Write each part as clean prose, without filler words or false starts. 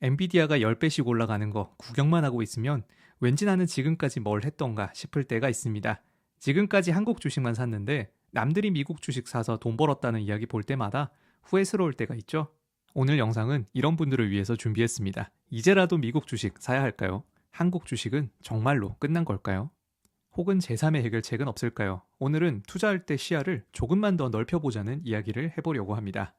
엔비디아가 10배씩 올라가는 거 구경만 하고 있으면 왠지 나는 지금까지 뭘 했던가 싶을 때가 있습니다. 지금까지 한국 주식만 샀는데 남들이 미국 주식 사서 돈 벌었다는 이야기 볼 때마다 후회스러울 때가 있죠. 오늘 영상은 이런 분들을 위해서 준비했습니다. 이제라도 미국 주식 사야 할까요? 한국 주식은 정말로 끝난 걸까요? 혹은 제3의 해결책은 없을까요? 오늘은 투자할 때 시야를 조금만 더 넓혀보자는 이야기를 해보려고 합니다.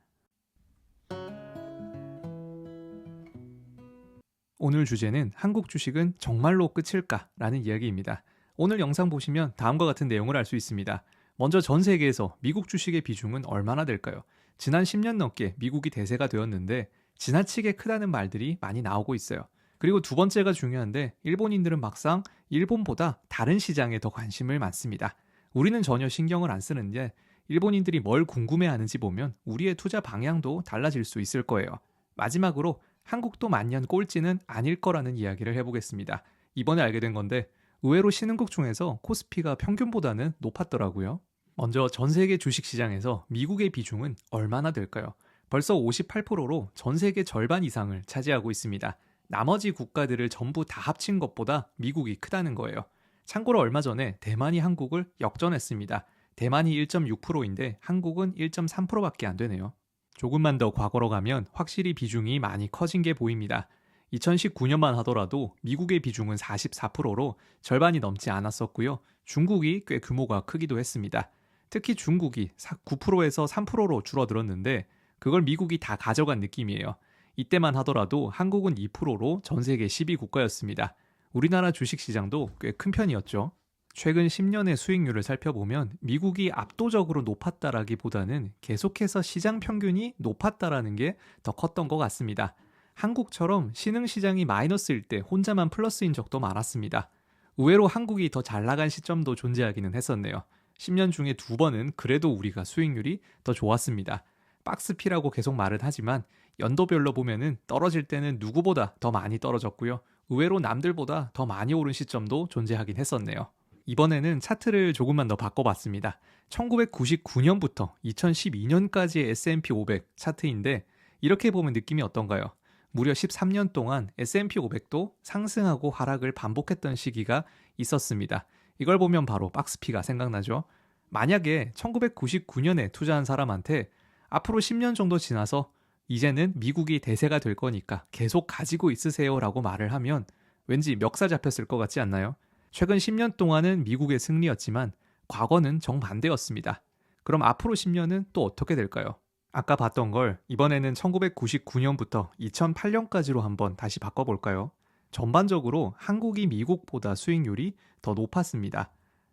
오늘 주제는 한국 주식은 정말로 끝일까? 라는 이야기입니다. 오늘 영상 보시면 다음과 같은 내용을 알 수 있습니다. 먼저 전 세계에서 미국 주식의 비중은 얼마나 될까요? 지난 10년 넘게 미국이 대세가 되었는데 지나치게 크다는 말들이 많이 나오고 있어요. 그리고 두 번째가 중요한데 일본인들은 막상 일본보다 다른 시장에 더 관심을 많습니다. 우리는 전혀 신경을 안 쓰는데 일본인들이 뭘 궁금해하는지 보면 우리의 투자 방향도 달라질 수 있을 거예요. 마지막으로 한국도 만년 꼴찌는 아닐 거라는 이야기를 해보겠습니다. 이번에 알게 된 건데 의외로 신흥국 중에서 코스피가 평균보다는 높았더라고요. 먼저 전 세계 주식시장에서 미국의 비중은 얼마나 될까요? 벌써 58%로 전 세계 절반 이상을 차지하고 있습니다. 나머지 국가들을 전부 다 합친 것보다 미국이 크다는 거예요. 참고로 얼마 전에 대만이 한국을 역전했습니다. 대만이 1.6%인데 한국은 1.3%밖에 안 되네요. 조금만 더 과거로 가면 확실히 비중이 많이 커진 게 보입니다. 2019년만 하더라도 미국의 비중은 44%로 절반이 넘지 않았었고요. 중국이 꽤 규모가 크기도 했습니다. 특히 중국이 9%에서 3%로 줄어들었는데 그걸 미국이 다 가져간 느낌이에요. 이때만 하더라도 한국은 2%로 전 세계 10위 국가였습니다. 우리나라 주식시장도 꽤 큰 편이었죠. 최근 10년의 수익률을 살펴보면 미국이 압도적으로 높았다라기보다는 계속해서 시장 평균이 높았다라는 게 더 컸던 것 같습니다. 한국처럼 신흥시장이 마이너스일 때 혼자만 플러스인 적도 많았습니다. 의외로 한국이 더 잘 나간 시점도 존재하기는 했었네요. 10년 중에 2번은 그래도 우리가 수익률이 더 좋았습니다. 박스피라고 계속 말은 하지만 연도별로 보면은 떨어질 때는 누구보다 더 많이 떨어졌고요. 의외로 남들보다 더 많이 오른 시점도 존재하긴 했었네요. 이번에는 차트를 조금만 더 바꿔봤습니다. 1999년부터 2012년까지의 S&P 500 차트인데 이렇게 보면 느낌이 어떤가요? 무려 13년 동안 S&P 500도 상승하고 하락을 반복했던 시기가 있었습니다. 이걸 보면 바로 박스피가 생각나죠? 만약에 1999년에 투자한 사람한테 앞으로 10년 정도 지나서 이제는 미국이 대세가 될 거니까 계속 가지고 있으세요 라고 말을 하면 왠지 멱살 잡혔을 것 같지 않나요? 최근 10년 동안은 미국의 승리였지만 과거는 정반대였습니다. 그럼 앞으로 10년은 또 어떻게 될까요? 아까 봤던 걸 이번에는 1999년부터 2008년까지로 한번 다시 바꿔볼까요? 전반적으로 한국이 미국보다 수익률이 더 높았습니다.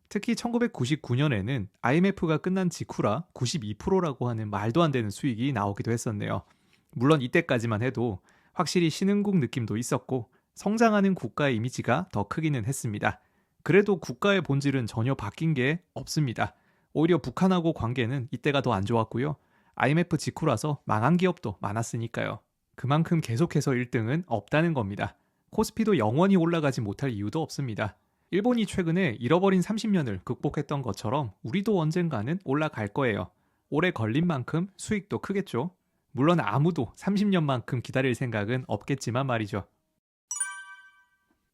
특히 1999년에는 IMF가 끝난 직후라 92%라고 하는 말도 안 되는 수익이 나오기도 했었네요. 물론 이때까지만 해도 확실히 신흥국 느낌도 있었고 성장하는 국가의 이미지가 더 크기는 했습니다. 그래도 국가의 본질은 전혀 바뀐 게 없습니다. 오히려 북한하고 관계는 이때가 더 안 좋았고요. IMF 직후라서 망한 기업도 많았으니까요. 그만큼 계속해서 1등은 없다는 겁니다. 코스피도 영원히 올라가지 못할 이유도 없습니다. 일본이 최근에 잃어버린 30년을 극복했던 것처럼 우리도 언젠가는 올라갈 거예요. 오래 걸린 만큼 수익도 크겠죠. 물론 아무도 30년만큼 기다릴 생각은 없겠지만 말이죠.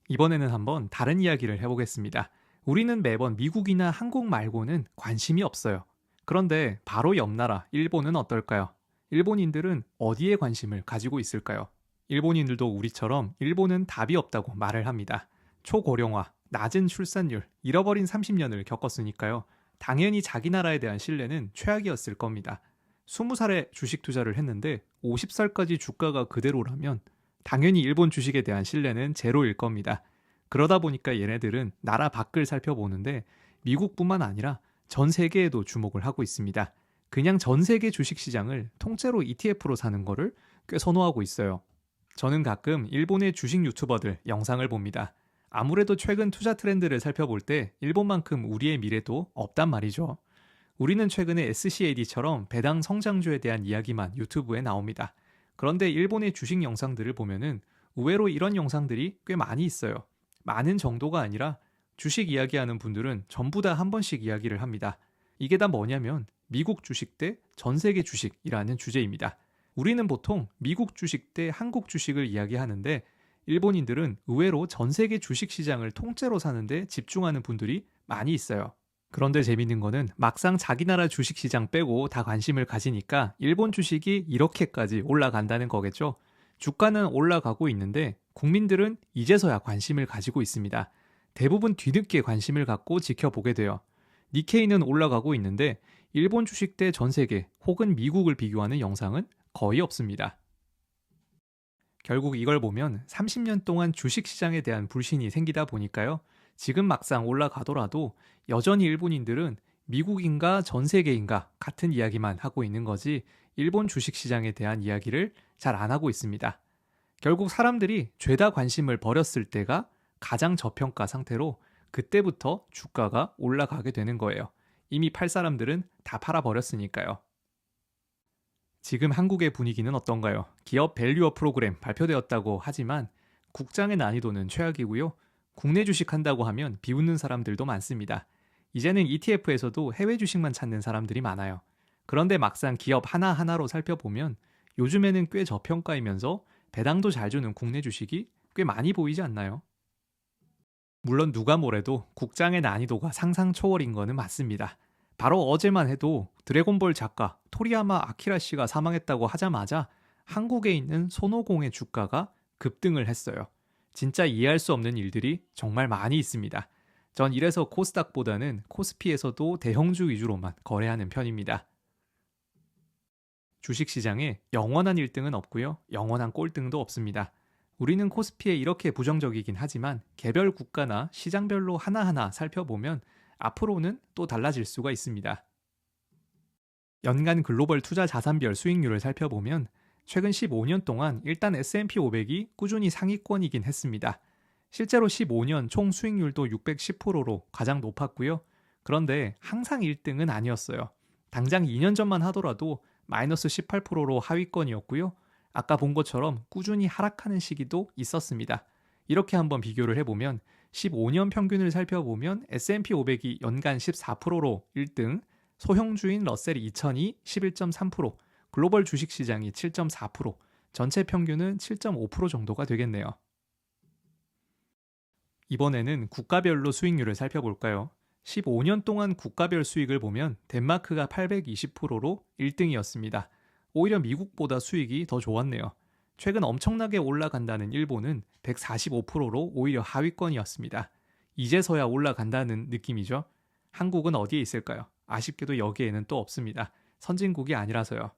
이번에는 한번 다른 이야기를 해보겠습니다. 우리는 매번 미국이나 한국 말고는 관심이 없어요. 그런데 바로 옆 나라 일본은 어떨까요? 일본인들은 어디에 관심을 가지고 있을까요? 일본인들도 우리처럼 일본은 답이 없다고 말을 합니다. 초고령화, 낮은 출산율, 잃어버린 30년을 겪었으니까요. 당연히 자기 나라에 대한 신뢰는 최악이었을 겁니다. 20살에 주식 투자를 했는데 50살까지 주가가 그대로라면 당연히 일본 주식에 대한 신뢰는 제로일 겁니다. 그러다 보니까 얘네들은 나라 밖을 살펴보는데 미국뿐만 아니라 전 세계에도 주목을 하고 있습니다. 그냥 전 세계 주식시장을 통째로 ETF로 사는 거를 꽤 선호하고 있어요. 저는 가끔 일본의 주식 유튜버들 영상을 봅니다. 아무래도 최근 투자 트렌드를 살펴볼 때 일본만큼 우리의 미래도 없단 말이죠. 우리는 최근에 SCAD처럼 배당 성장주에 대한 이야기만 유튜브에 나옵니다. 그런데 일본의 주식 영상들을 보면은 의외로 이런 영상들이 꽤 많이 있어요. 많은 정도가 아니라 주식 이야기하는 분들은 전부 다 한 번씩 이야기를 합니다. 이게 다 뭐냐면 미국 주식 대 전 세계 주식이라는 주제입니다. 우리는 보통 미국 주식 대 한국 주식을 이야기하는데 일본인들은 의외로 전 세계 주식 시장을 통째로 사는데 집중하는 분들이 많이 있어요. 그런데 재밌는 거는 막상 자기 나라 주식 시장 빼고 다 관심을 가지니까 일본 주식이 이렇게까지 올라간다는 거겠죠. 주가는 올라가고 있는데 국민들은 이제서야 관심을 가지고 있습니다. 대부분 뒤늦게 관심을 갖고 지켜보게 돼요. 니케이는 올라가고 있는데 일본 주식 대 전 세계 혹은 미국을 비교하는 영상은 거의 없습니다. 결국 이걸 보면 30년 동안 주식시장에 대한 불신이 생기다 보니까요. 지금 막상 올라가더라도 여전히 일본인들은 미국인가 전 세계인가 같은 이야기만 하고 있는 거지 일본 주식시장에 대한 이야기를 잘 안 하고 있습니다. 결국 사람들이 죄다 관심을 버렸을 때가 가장 저평가 상태로 그때부터 주가가 올라가게 되는 거예요. 이미 팔 사람들은 다 팔아버렸으니까요. 지금 한국의 분위기는 어떤가요? 기업 밸류업 프로그램 발표되었다고 하지만 국장의 난이도는 최악이고요. 국내 주식 한다고 하면 비웃는 사람들도 많습니다. 이제는 ETF에서도 해외 주식만 찾는 사람들이 많아요. 그런데 막상 기업 하나하나로 살펴보면 요즘에는 꽤 저평가이면서 배당도 잘 주는 국내 주식이 꽤 많이 보이지 않나요? 물론 누가 뭐래도 국장의 난이도가 상상 초월인 거는 맞습니다. 바로 어제만 해도 드래곤볼 작가 토리야마 아키라 씨가 사망했다고 하자마자 한국에 있는 손오공의 주가가 급등을 했어요. 진짜 이해할 수 없는 일들이 정말 많이 있습니다. 전 이래서 코스닥보다는 코스피에서도 대형주 위주로만 거래하는 편입니다. 주식시장에 영원한 1등은 없고요. 영원한 꼴등도 없습니다. 우리는 코스피에 이렇게 부정적이긴 하지만 개별 국가나 시장별로 하나하나 살펴보면 앞으로는 또 달라질 수가 있습니다. 연간 글로벌 투자 자산별 수익률을 살펴보면 최근 15년 동안 일단 S&P 500이 꾸준히 상위권이긴 했습니다. 실제로 15년 총 수익률도 610%로 가장 높았고요. 그런데 항상 1등은 아니었어요. 당장 2년 전만 하더라도 마이너스 18%로 하위권이었고요. 아까 본 것처럼 꾸준히 하락하는 시기도 있었습니다. 이렇게 한번 비교를 해보면 15년 평균을 살펴보면 S&P 500이 연간 14%로 1등, 소형주인 러셀 2000이 11.3%, 글로벌 주식시장이 7.4%, 전체 평균은 7.5% 정도가 되겠네요. 이번에는 국가별로 수익률을 살펴볼까요? 15년 동안 국가별 수익을 보면 덴마크가 820%로 1등이었습니다. 오히려 미국보다 수익이 더 좋았네요. 최근 엄청나게 올라간다는 일본은 145%로 오히려 하위권이었습니다. 이제서야 올라간다는 느낌이죠. 한국은 어디에 있을까요? 아쉽게도 여기에는 또 없습니다. 선진국이 아니라서요.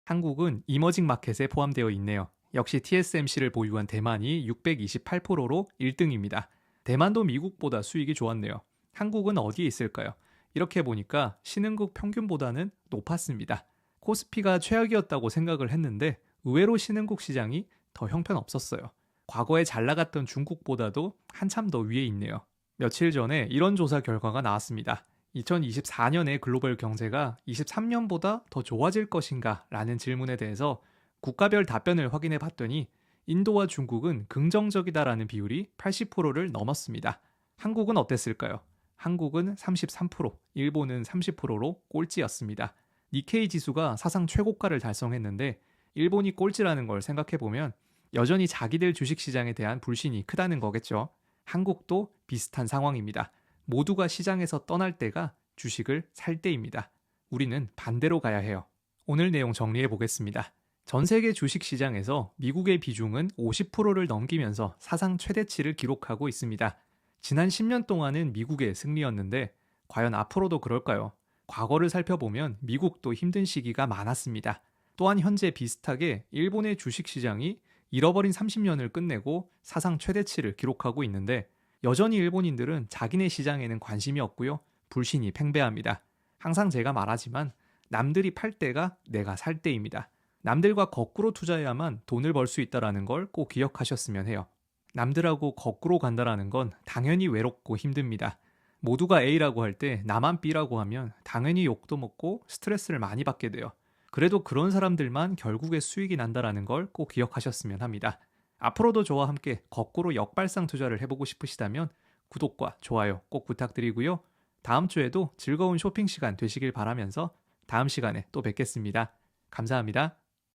한국은 이머징 마켓에 포함되어 있네요. 역시 TSMC를 보유한 대만이 628%로 1등입니다. 대만도 미국보다 수익이 좋았네요. 한국은 어디에 있을까요? 이렇게 보니까 신흥국 평균보다는 높았습니다. 코스피가 최악이었다고 생각을 했는데 의외로 신흥국 시장이 더 형편없었어요. 과거에 잘 나갔던 중국보다도 한참 더 위에 있네요. 며칠 전에 이런 조사 결과가 나왔습니다. 2024년의 글로벌 경제가 23년보다 더 좋아질 것인가? 라는 질문에 대해서 국가별 답변을 확인해 봤더니 인도와 중국은 긍정적이다라는 비율이 80%를 넘었습니다. 한국은 어땠을까요? 한국은 33%, 일본은 30%로 꼴찌였습니다. 니케이 지수가 사상 최고가를 달성했는데 일본이 꼴찌라는 걸 생각해보면 여전히 자기들 주식시장에 대한 불신이 크다는 거겠죠. 한국도 비슷한 상황입니다. 모두가 시장에서 떠날 때가 주식을 살 때입니다. 우리는 반대로 가야 해요. 오늘 내용 정리해 보겠습니다. 전 세계 주식시장에서 미국의 비중은 50%를 넘기면서 사상 최대치를 기록하고 있습니다. 지난 10년 동안은 미국의 승리였는데 과연 앞으로도 그럴까요? 과거를 살펴보면 미국도 힘든 시기가 많았습니다. 또한 현재 비슷하게 일본의 주식시장이 잃어버린 30년을 끝내고 사상 최대치를 기록하고 있는데 여전히 일본인들은 자기네 시장에는 관심이 없고요. 불신이 팽배합니다. 항상 제가 말하지만 남들이 팔 때가 내가 살 때입니다. 남들과 거꾸로 투자해야만 돈을 벌 수 있다는 걸 꼭 기억하셨으면 해요. 남들하고 거꾸로 간다라는 건 당연히 외롭고 힘듭니다. 모두가 A라고 할 때 나만 B라고 하면 당연히 욕도 먹고 스트레스를 많이 받게 돼요. 그래도 그런 사람들만 결국에 수익이 난다라는 걸 꼭 기억하셨으면 합니다. 앞으로도 저와 함께 거꾸로 역발상 투자를 해보고 싶으시다면 구독과 좋아요 꼭 부탁드리고요. 다음 주에도 즐거운 쇼핑 시간 되시길 바라면서 다음 시간에 또 뵙겠습니다. 감사합니다.